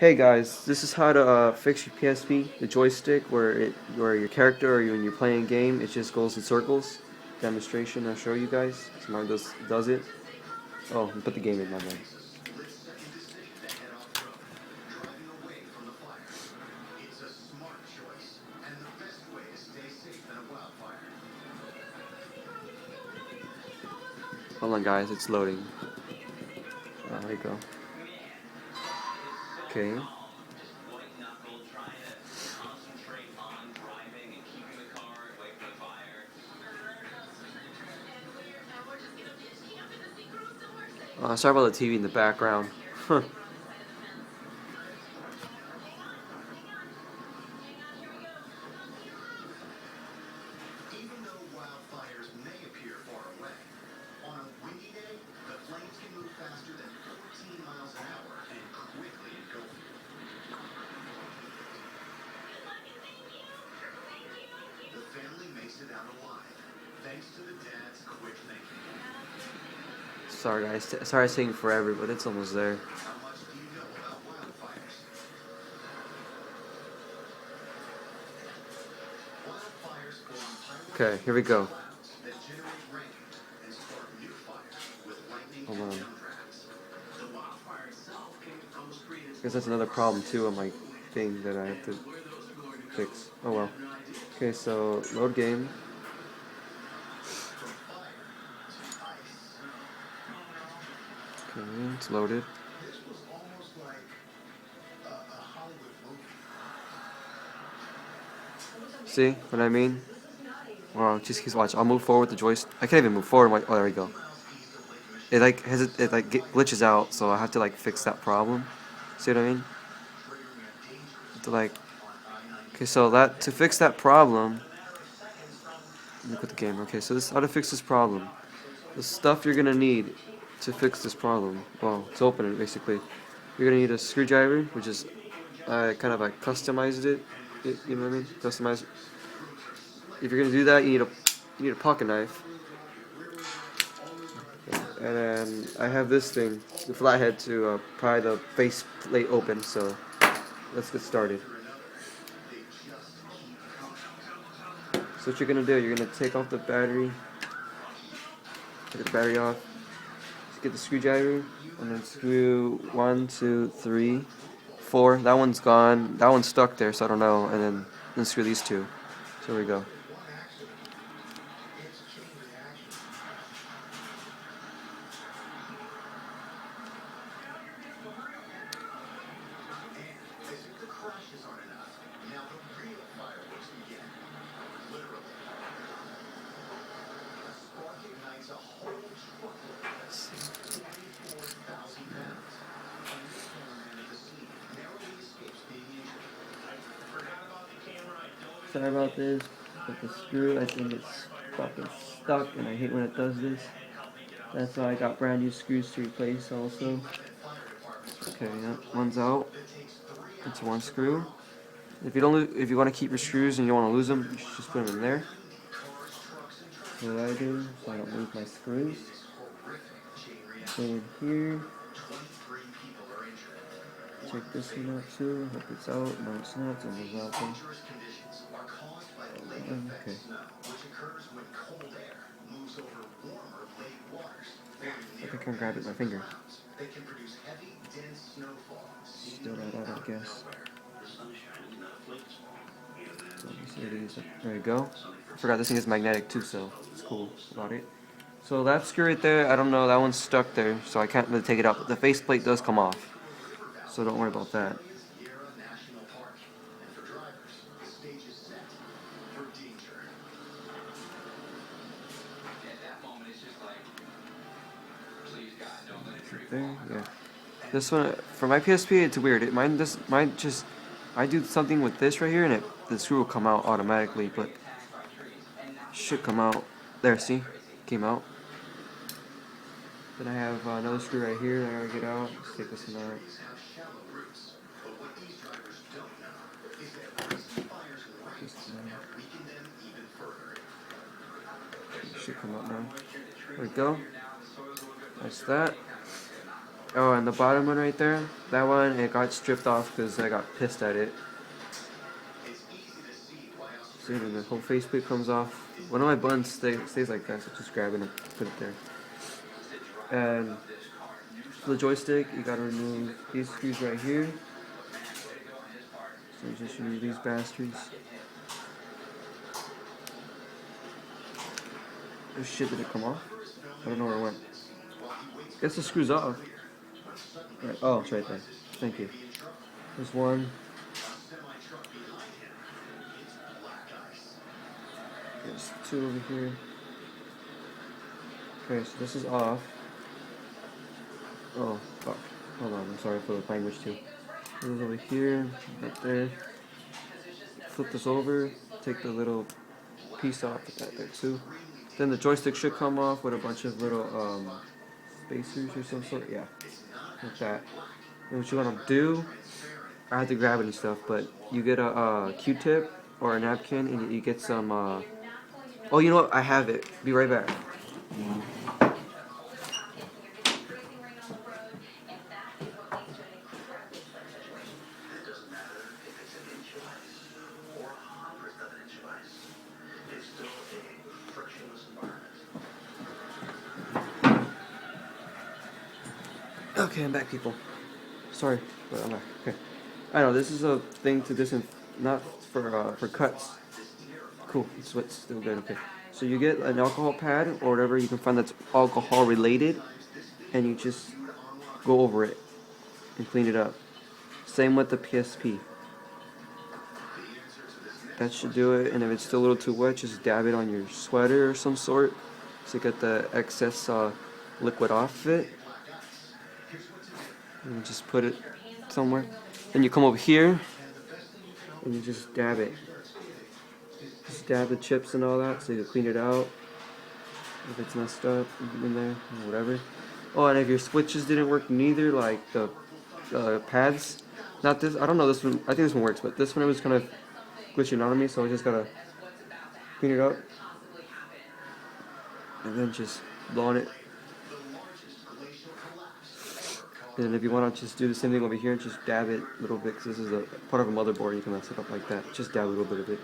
Hey guys, this is how to fix your PSP, the joystick where your character or when you're playing a game, it just goes in circles. Demonstration, I'll show you guys. So mine does it. Oh, put the game in my mind. Hold on guys, it's loading. There we go. Okay. Sorry about the TV in the background. Sorry guys, sorry it's taking forever, but it's almost there. Okay, here we go. Hold on. Guess that's another problem too on my thing that I have to fix. Oh well. Okay, so load game. Okay, it's loaded. See what I mean? Wow, just keeps watch. I'll move forward with the joystick. I can't even move forward. Oh, there we go. It glitches out, so I have to like fix that problem. See what I mean? To like, okay, so that to fix that problem. Let me quit the game. Okay, so this is how to fix this problem. The stuff you're gonna need to fix this problem. Well, to open it basically. You're gonna need a screwdriver, which is I kind of like customized it. You know what I mean? Customize it. If you're gonna do that, you need a pocket knife. And then I have this thing, the flathead, to pry the face plate open. So let's get started. So what you're gonna do, you're gonna take off the battery, take the battery off, get the screwdriver, and then screw 1, 2, 3, 4. That one's gone. That one's stuck there, so I don't know. And then screw these two. So here we go. Sorry about this, but the screw, I think it's fucking stuck, and I hate when it does this. That's why I got brand new screws to replace also. Okay, yeah, one's out. It's one screw. If you want to keep your screws and you don't want to lose them, you should just put them in there. So what I do, so I don't lose my screws. Put it here. Check this one out too. Hope it's out. No, it's not. It's almost out there. Okay. I think I can grab it with my finger. Still that out, I guess. There you go. I forgot this thing is magnetic too, so it's cool about it. So that screw right there, I don't know, that one's stuck there, so I can't really take it out. The faceplate does come off, so don't worry about that. There, yeah. This one, for my PSP, it's weird. Mine just, I do something with this right here, and the screw will come out automatically, but should come out. There, see? Came out. Then I have another screw right here that I gotta get out. Let's take this one out. Should come out now. There we go. That's that. Oh, and the bottom one right there, that one, it got stripped off because I got pissed at it. See, and the whole faceplate comes off. One of my buttons stays like that, so just grab it and put it there. And for the joystick, you gotta remove these screws right here. So you just remove these bastards. Oh shit, did it come off? I don't know where it went. Guess the screw's off. Right. Oh, it's right there. Thank you. There's one. There's two over here. Okay, so this is off. Oh, fuck. Hold on, I'm sorry for the language too. This is over here, right there. Flip this over, take the little piece off with that there too. Then the joystick should come off with a bunch of little spacers or some sort. Yeah, like that. And what you want to do, I had to grab it and stuff, but you get a Q-tip or a napkin and you get some. Oh, you know what? I have it. Be right back. Okay, I'm back, people. Sorry, but I'm back. Okay. I know this is a thing to not for cuts. Cool. It's still good. Okay. So you get an alcohol pad or whatever you can find that's alcohol related, and you just go over it and clean it up. Same with the PSP. That should do it. And if it's still a little too wet, just dab it on your sweater or some sort to get the excess liquid off it. And you just put it somewhere. Then you come over here and you just dab it. Just dab the chips and all that so you can clean it out. If it's messed up in there or whatever. Oh, and if your switches didn't work neither, like the pads, not this, I don't know this one, I think this one works, but this one was kind of glitching out on me, so I just gotta clean it up. And then just blow on it. And if you want to just do the same thing over here and just dab it a little bit, because this is a part of a motherboard, you can mess it up like that. Just dab a little bit of it.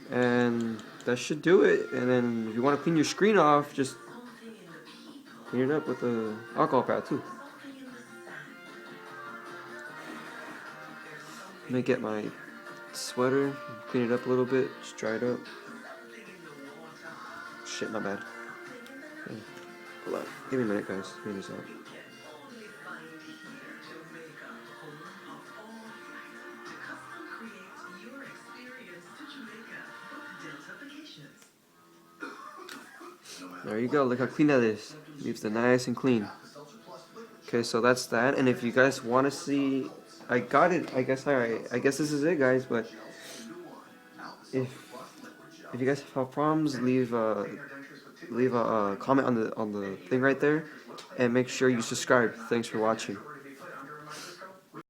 And that should do it. And then if you want to clean your screen off, just clean it up with the alcohol pad too. Let me get my sweater, clean it up a little bit, just dry it up. Shit, my bad. Okay. Hold on. Give me a minute, guys. Clean this out. There you go, look how clean that is. Leaves it nice and clean. Okay, so that's that. And if you guys want to see, I got it. I guess this is it, guys. But if you guys have problems, leave a comment on the thing right there, and make sure you subscribe. Thanks for watching.